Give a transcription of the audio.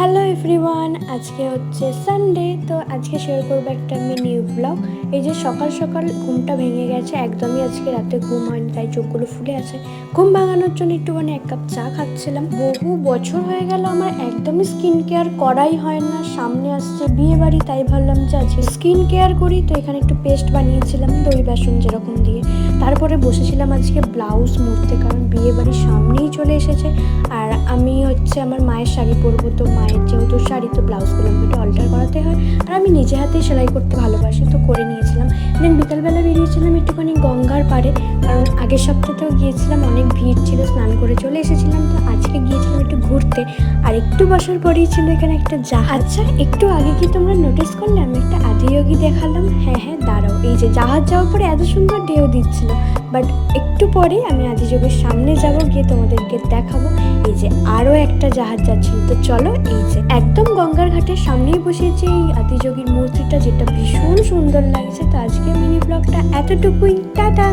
Hello everyone, আজকে হচ্ছে Sunday. তো আজকে শেয়ার করবো একটা মিনি ব্লগ। এই যে সকাল সকাল ঘুমটা ভেঙে গেছে, একদমই আজকে রাতে ঘুম হয়নি, তাই চোখগুলো ফুলে আছে। ঘুম ভাঙানোর জন্য একটুখানি 1 কাপ চা খাচ্ছিলাম। বহু বছর হয়ে গেল আমার একদমই স্কিন কেয়ার করাই হয় না। সামনে আসছে বিয়ে বাড়ি, তাই ভাবলাম যে আজকে স্কিন কেয়ার করি। তো এখানে একটু পেস্ট বানিয়েছিলাম দই বেসন যেরকম দিয়ে। তারপরে বসেছিলাম আজকে ব্লাউজ মুড়তে, কারণ বিয়ে বাড়ির সামনেই চলে এসেছে। আর আমি হচ্ছে আমার মায়ের শাড়ি পরবো, তো মায়ের যেহেতু শাড়ি, তো ব্লাউজগুলো একটু অল্টার করাতে হয়। আর আমি নিজে হাতেই সেলাই করতে ভালোবাসি, তো করে নিয়েছিলাম। দেন বিকালবেলা বেরিয়েছিলাম একটুখানি গঙ্গার পাড়ে, কারণ আগের সপ্তাহতেও গিয়েছিলাম, অনেক ভিড় ছিল, স্নান করে চলে এসেছিলাম। তো আজকে গিয়েছিলাম একটু ঘুরতে। আর একটু বছর পরেই ছিল এখানে একটা জাহাজ। আচ্ছা, একটু আগে কি তোমরা নোটিস করলে আমি একটা আদিয়োগী দেখালাম? হ্যাঁ, দাঁড়াও, এই যে জাহাজ যাওয়ার পরে এত সুন্দর ঢেউ দিচ্ছিল। বাট একটু পরে আমি আদিযোগীর সামনে যাব, গিয়ে তোমাদেরকে দেখাবো। এই যে আরও একটা জাহাজ যাচ্ছিল। তো চলো, এই যে একদম গঙ্গার ঘাটের সামনেই বসেছে এই আদিযোগীর মূর্তিটা, যেটা ভীষণ সুন্দর লাগছে। তো আজকে মিনি ব্লগটা এতটুকুই, টাটা।